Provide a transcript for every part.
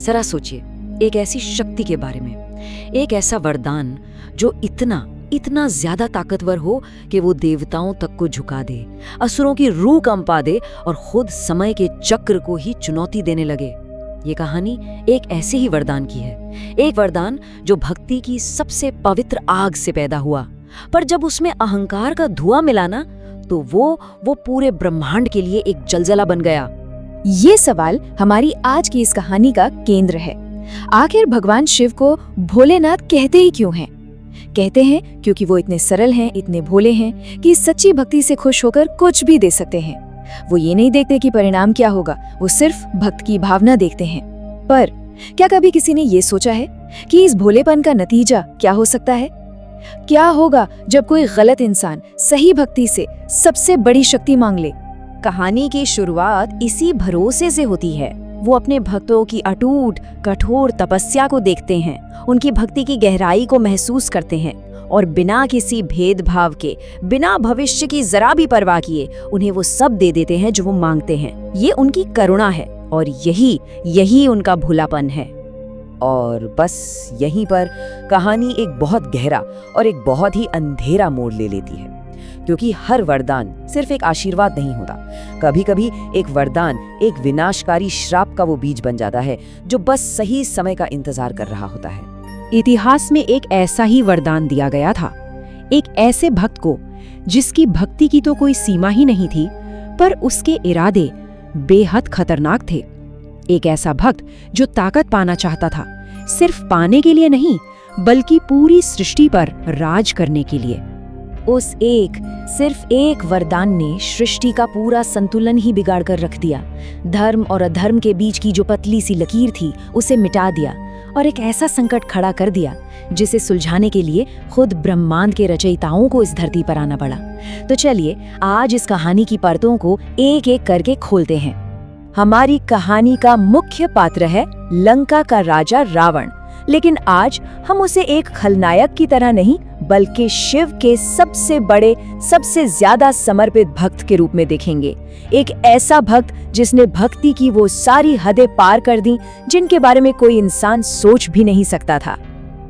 जरा सोचिए, एक ऐसी शक्ति के बारे में, एक ऐसा वरदान जो इतना इतना ज्यादा ताकतवर हो कि वो देवताओं तक को झुका दे, असुरों की रूह कंपा दे और खुद समय के चक्र को ही चुनौती देने लगे। ये कहानी एक ऐसे ही वरदान की है, एक वरदान जो भक्ति की सबसे पवित्र आग से पैदा हुआ, पर जब उसमें अहंकार का धुआं मिला ना, तो वो पूरे ब्रह्मांड के लिए एक जलजला बन गया। ये सवाल हमारी आज की इस कहानी का केंद्र है। आखिर भगवान शिव को भोलेनाथ कहते ही क्यों हैं? कहते हैं क्योंकि वो इतने सरल हैं, इतने भोले हैं कि सच्ची भक्ति से खुश होकर कुछ भी दे सकते हैं। वो ये नहीं देखते कि परिणाम क्या होगा, वो सिर्फ भक्त की भावना देखते हैं। पर क्या कभी किसी ने ये सोचा है कि इस भोलेपन का नतीजा क्या हो सकता है? क्या होगा जब कोई गलत इंसान सही भक्ति से सबसे बड़ी शक्ति मांग ले? कहानी की शुरुआत इसी भरोसे से होती है। वो अपने भक्तों की अटूट कठोर तपस्या को देखते हैं, उनकी भक्ति की गहराई को महसूस करते हैं और बिना किसी भेदभाव के, बिना भविष्य की जरा भी परवाह किए उन्हें वो सब दे देते हैं जो वो मांगते हैं। ये उनकी करुणा है और यही उनका भोलापन है। और बस यहीं पर कहानी एक बहुत गहरा और एक बहुत ही अंधेरा मोड़ ले लेती है, क्योंकि हर वरदान सिर्फ एक आशीर्वाद नहीं होता। कभी कभी एक वरदान एक विनाशकारी श्राप का वो बीज बन जाता है जो बस सही समय का इंतजार कर रहा होता है। इतिहास में एक ऐसा ही वरदान दिया गया था, एक ऐसे भक्त को जिसकी भक्ति की तो कोई सीमा ही नहीं थी, पर उसके इरादे बेहद खतरनाक थे। एक ऐसा भक्त जो ताकत पाना चाहता था, सिर्फ पाने के लिए नहीं बल्कि पूरी सृष्टि पर राज करने के लिए। उस सिर्फ एक वरदान ने सृष्टि का पूरा संतुलन ही बिगाड़ कर रख दिया। धर्म और अधर्म के बीच की जो पतली सी लकीर थी उसे मिटा दिया और एक ऐसा संकट खड़ा कर दिया जिसे सुलझाने के लिए खुद ब्रह्मांड के रचयिताओं को इस धरती पर आना पड़ा। तो चलिए आज इस कहानी की परतों को एक एक करके खोलते हैं। हमारी कहानी का मुख्य पात्र है लंका का राजा रावण, लेकिन आज हम उसे एक खलनायक की तरह नहीं बल्कि शिव के सबसे बड़े, सबसे ज्यादा समर्पित भक्त के रूप में देखेंगे। एक ऐसा भक्त जिसने भक्ति की वो सारी हदें पार कर दी जिनके बारे में कोई इंसान सोच भी नहीं सकता था।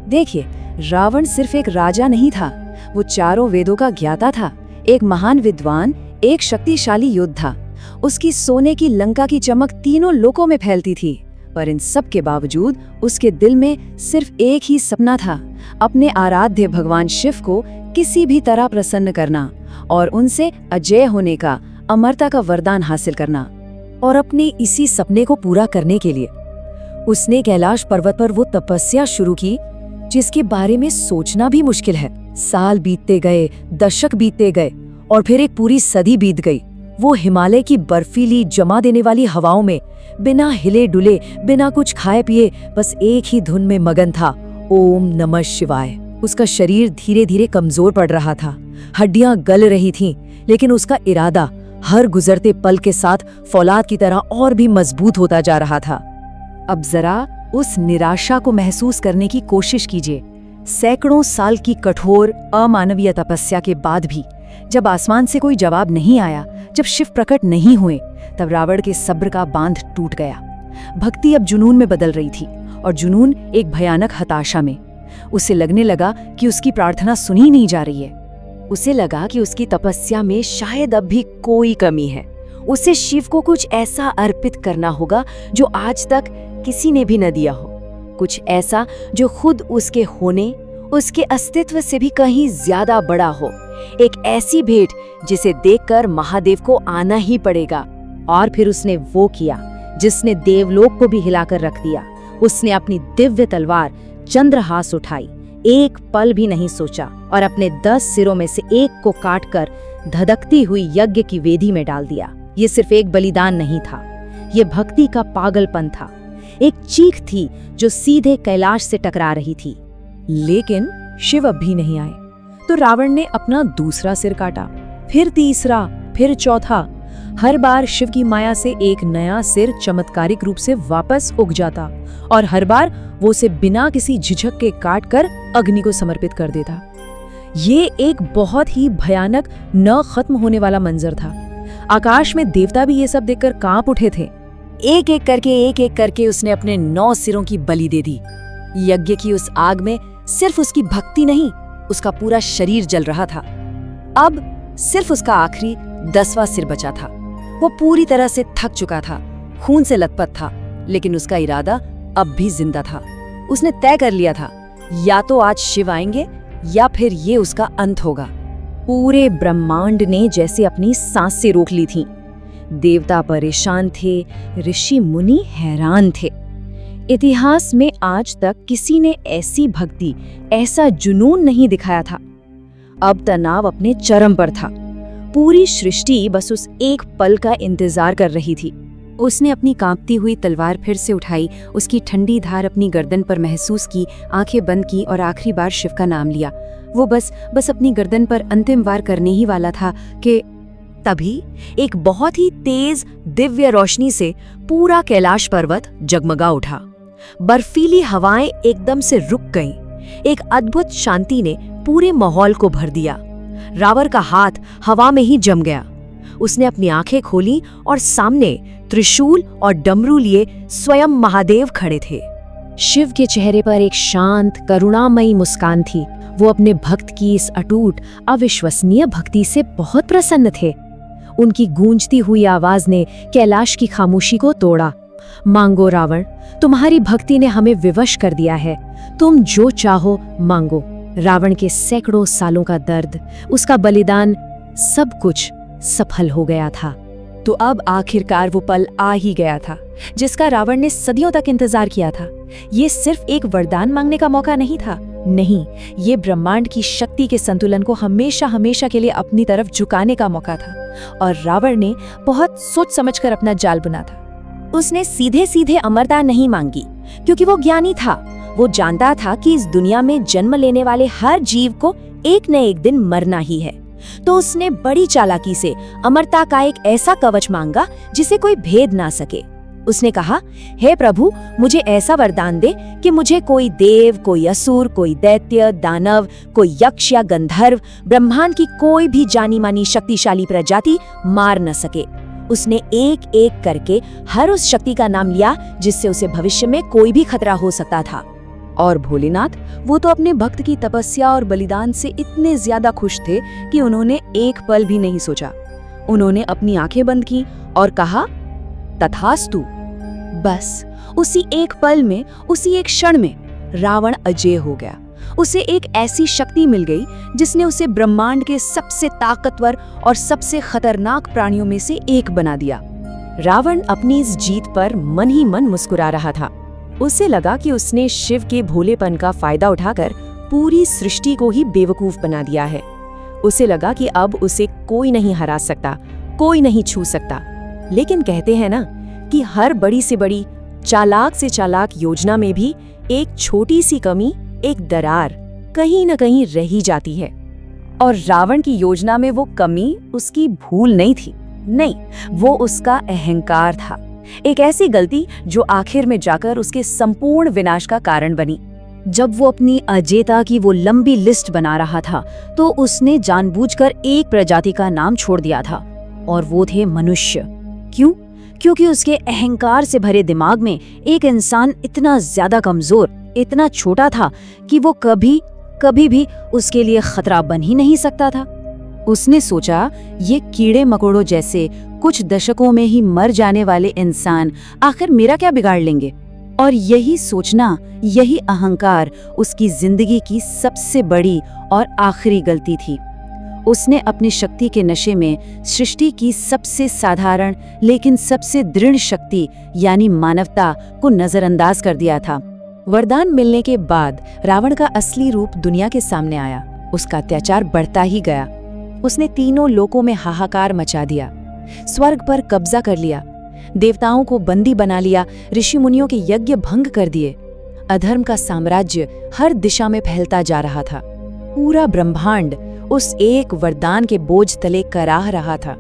देखिए, रावण सिर्फ एक राजा नहीं था, वो चारों वेदों का ज्ञाता था, एक महान विद्वान, एक शक्तिशाली योद्धा। उसकी सोने की लंका की चमक तीनों लोकों में फैलती थी, पर इन सब के बावजूद उसके दिल में सिर्फ एक ही सपना था, अपने आराध्य भगवान शिव को किसी भी तरह प्रसन्न करना और उनसे अजय होने का, अमरता का वरदान हासिल करना। और अपने इसी सपने को पूरा करने के लिए उसने कैलाश पर्वत पर वो तपस्या शुरू की जिसके बारे में सोचना भी मुश्किल है। साल बीतते गए, दशक बीतते गए और फिर एक पूरी सदी बीत गई। वो हिमालय की बर्फीली जमा देने वाली हवाओं में बिना हिले डुले, बिना कुछ खाए पिए बस एक ही धुन में मगन था, ओम नमः शिवाय। उसका शरीर धीरे धीरे कमजोर पड़ रहा था, हड्डियां गल रही थीं, लेकिन उसका इरादा हर गुजरते पल के साथ फौलाद की तरह और भी मजबूत होता जा रहा था। अब जरा उस निराशा को महसूस करने की कोशिश कीजिए। सैकड़ों साल की कठोर अमानवीय तपस्या के बाद भी जब आसमान से कोई जवाब नहीं आया, जब शिव प्रकट नहीं हुए, तब रावण के सब्र का बांध टूट गया। भक्ति अब जुनून में बदल रही थी और जुनून एक भयानक हताशा में। उसे लगने लगा कि उसकी प्रार्थना सुनी नहीं जा रही है। उसे लगा कि उसकी तपस्या में शायद अब भी कोई कमी है। उसे शिव को कुछ ऐसा अर्पित करना होगा जो आज तक किसी ने भी न दिया हो, कुछ ऐसा जो खुद उसके होने, उसके अस्तित्व से भी कहीं ज्यादा बड़ा हो। एक ऐसी भेंट जिसे देखकर महादेव को आना ही पड़ेगा। और फिर उसने वो किया जिसने देवलोक को भी हिलाकर रख दिया। उसने अपनी दिव्य तलवार चंद्रहास उठाई, एक पल भी नहीं सोचा और अपने 10 सिरों में से एक को काटकर धधकती हुई यज्ञ की वेदी में डाल दिया। ये सिर्फ एक बलिदान नहीं था, ये भक्ति का पागलपन था, एक चीख थी जो सीधे कैलाश से टकरा रही थी। लेकिन शिव अब भी नहीं आए, तो रावण ने अपना दूसरा सिर काटा, फिर तीसरा, फिर चौथा। हर बार शिव की माया से एक नया सिर चमत्कारिक रूप से वापस उग जाता और हर बार वो उसे बिना किसी झिझक के काटकर अग्नि को समर्पित कर देता। ये एक बहुत ही भयानक, न खत्म होने वाला मंजर था। आकाश में देवता भी ये सब देखकर कांप उठे थे। एक एक करके उसने अपने 9 सिरों की बलि दे दी। यज्ञ की उस आग में सिर्फ उसकी भक्ति नहीं, उसका पूरा शरीर जल रहा था। अब सिर्फ उसका आखिरी 10वां सिर बचा था। वो पूरी तरह से थक चुका था, खून से लथपथ था, लेकिन उसका इरादा अब भी जिंदा था। उसने तय कर लिया था, या तो आज शिव आएंगे या फिर ये उसका अंत होगा। पूरे ब्रह्मांड ने जैसे अपनी सांसें रोक ली थीं। देवता परेशान थे, ऋषि मुनि हैरान थे। इतिहास में आज तक किसी ने ऐसी भक्ति, ऐसा जुनून नहीं दिखाया था। अब तनाव अपने चरम पर था। पूरी सृष्टि बस उस एक पल का इंतजार कर रही थी। उसने अपनी कांपती हुई तलवार फिर से उठाई, उसकी ठंडी धार अपनी गर्दन पर महसूस की, आंखें बंद की और आखिरी बार शिव का नाम लिया। वो बस अपनी गर्दन पर अंतिम वार करने ही वाला था कि तभी एक बहुत ही तेज दिव्य रोशनी से पूरा कैलाश पर्वत जगमगा उठा। बर्फीली हवाएं एकदम से रुक गईं। एक अद्भुत शांति ने पूरे माहौल को भर दिया। रावण का हाथ हवा में ही जम गया। उसने अपनी आंखें खोली और सामने त्रिशूल और डमरू लिए स्वयं महादेव खड़े थे। शिव के चेहरे पर एक शांत, करुणामयी मुस्कान थी। वो अपने भक्त की इस अटूट, अविश्वसनीय भक्ति से बहुत प्रसन्न थे। उनकी गूंजती हुई आवाज ने कैलाश की खामोशी को तोड़ा। मांगो रावण, तुम्हारी भक्ति ने हमें विवश कर दिया है। तुम जो चाहो मांगो। रावण के सैकड़ों सालों का दर्द, उसका बलिदान, सब कुछ सफल हो गया था। तो अब आखिरकार वो पल आ ही गया था जिसका रावण ने सदियों तक इंतजार किया था। ये सिर्फ एक वरदान मांगने का मौका नहीं था, नहीं, ये ब्रह्मांड की शक्ति के संतुलन को हमेशा हमेशा के लिए अपनी तरफ झुकाने का मौका था। और रावण ने बहुत सोच समझकर अपना जाल बुना था। उसने सीधे सीधे अमरता नहीं मांगी, क्योंकि वो ज्ञानी था। वो जानता था कि इस दुनिया में जन्म लेने वाले हर जीव को एक न एक दिन मरना ही है। तो उसने बड़ी चालाकी से अमरता का एक ऐसा कवच मांगा जिसे कोई भेद ना सके। उसने कहा, हे प्रभु, मुझे ऐसा वरदान दे कि मुझे कोई देव, कोई असुर, कोई दैत्य, दानव, कोई यक्ष या गंधर्व, ब्रह्मांड की कोई भी जानी मानी शक्तिशाली प्रजाति मार न सके। उसने एक एक करके हर उस शक्ति का नाम लिया जिससे उसे भविष्य में कोई भी खतरा हो सकता था। और भोलेनाथ, वो तो अपने भक्त की तपस्या और बलिदान से इतने ज्यादा खुश थे कि उन्होंने एक पल भी नहीं सोचा। उन्होंने अपनी आंखें बंद की और कहा, तथास्तु। बस उसी एक पल में, उसी एक क्षण में रावण अजेय हो गया। उसे एक ऐसी शक्ति मिल गई जिसने उसे ब्रह्मांड के सबसे ताकतवर और सबसे खतरनाक प्राणियों में से एक बना दिया। रावण अपनी इस जीत पर मन ही मन मुस्कुरा रहा था। उसे लगा कि उसने शिव के भोलेपन का फायदा उठाकर पूरी सृष्टि को ही बेवकूफ बना दिया है। उसे लगा कि अब उसे कोई नहीं हरा सकता, कोई नहीं छू सकता। लेकिन कहते हैं ना कि हर बड़ी से बड़ी, चालाक से चालाक योजना में भी एक छोटी सी कमी, एक दरार कहीं न कहीं रह ही जाती है। और रावण की योजना में वो कमी उसकी भूल नहीं थी, नहीं, वो उसका अहंकार था। एक ऐसी गलती जो आखिर में जाकर उसके संपूर्ण विनाश का कारण बनी। जब वो अपनी अजेयता की वो लंबी लिस्ट बना रहा था तो उसने जानबूझकर एक प्रजाति का नाम छोड़ दिया था, और वो थे मनुष्य। क्यों? क्योंकि उसके अहंकार से भरे दिमाग में एक इंसान इतना ज्यादा कमजोर, इतना छोटा था कि वो कभी भी उसके लिए खतरा बन ही नहीं सकता था। उसने सोचा, ये कीड़े मकोड़ों जैसे कुछ दशकों में ही मर जाने वाले इंसान आखिर मेरा क्या बिगाड़ लेंगे। और यही सोचना, यही अहंकार उसकी जिंदगी की सबसे बड़ी और आखिरी गलती थी। उसने अपनी शक्ति के नशे में सृष्टि की सबसे साधारण लेकिन सबसे दृढ़ शक्ति यानी मानवता को नजरअंदाज कर दिया था। वरदान मिलने के बाद रावण का असली रूप दुनिया के सामने आया। उसका अत्याचार बढ़ता ही गया। उसने तीनों लोकों में हाहाकार मचा दिया, स्वर्ग पर कब्जा कर लिया, देवताओं को बंदी बना लिया, ऋषि मुनियों के यज्ञ भंग कर दिए। अधर्म का साम्राज्य हर दिशा में फैलता जा रहा था। पूरा ब्रह्मांड उस एक वरदान के बोझ तले कराह रहा था।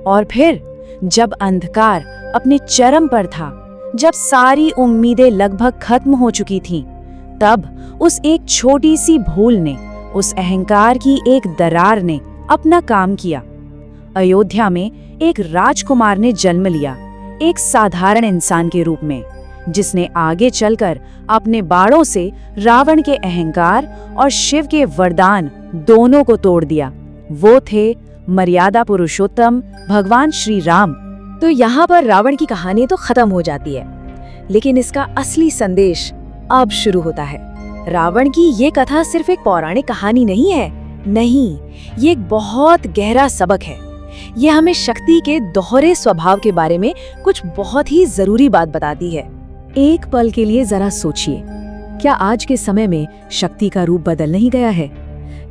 और फिर जब अंधकार अपने चरम पर था, जब सारी उम्मीदें लगभग खत्म हो चुकी थीं, तब उस एक छोटी सी भूल ने, उस अहंकार की एक दरार ने अपना काम किया। अयोध्या में एक राजकुमार ने जन्म लिया, एक साधारण इंसान के रूप में, जिसने आगे चलकर अपने बाणों से रावण के अहंकार और शिव के वरदान दोनों को तोड़ दिया। वो थे मर्यादा पुरुषोत्तम भगवान श्री राम। तो यहाँ पर रावण की कहानी तो खत्म हो जाती है, लेकिन इसका असली संदेश अब शुरू होता है। रावण की ये कथा सिर्फ एक पौराणिक कहानी नहीं है, नहीं, ये एक बहुत गहरा सबक है। ये हमें शक्ति के दोहरे स्वभाव के बारे में कुछ बहुत ही जरूरी बात बताती है। एक पल के लिए जरा सोचिए, क्या आज के समय में शक्ति का रूप बदल नहीं गया है?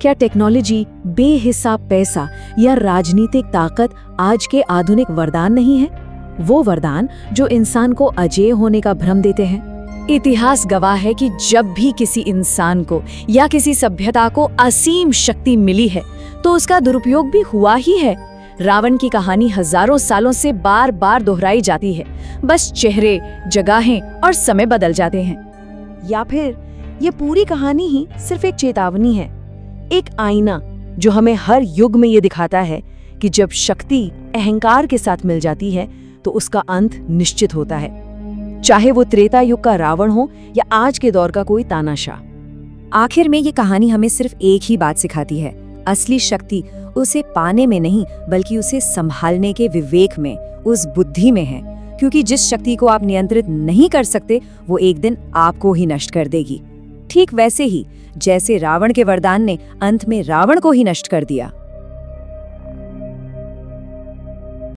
क्या टेक्नोलॉजी, बेहिसाब पैसा या राजनीतिक ताकत आज के आधुनिक वरदान नहीं है? वो वरदान जो इंसान को अजेय होने का भ्रम देते हैं। इतिहास गवाह है कि जब भी किसी इंसान को या किसी सभ्यता को असीम शक्ति मिली है तो उसका दुरुपयोग भी हुआ ही है। रावण की कहानी हजारों सालों से बार बार दोहराई जाती है, बस चेहरे, जगहें और समय बदल जाते हैं। या फिर ये पूरी कहानी ही सिर्फ एक चेतावनी है, एक आईना जो हमें हर युग में ये दिखाता है कि जब शक्ति अहंकार के साथ मिल जाती है तो उसका अंत निश्चित होता है, चाहे वो त्रेता युग का रावण हो या आज के दौर का कोई तानाशाह। आखिर में ये कहानी हमें सिर्फ एक ही बात सिखाती है, असली शक्ति उसे पाने में नहीं बल्कि उसे संभालने के विवेक में, उस बुद्धि में है। क्योंकि जिस शक्ति को आप नियंत्रित नहीं कर सकते वो एक दिन आपको ही नष्ट कर देगी। ठीक वैसे ही जैसे रावण के वरदान ने अंत में रावण को ही नष्ट कर दिया।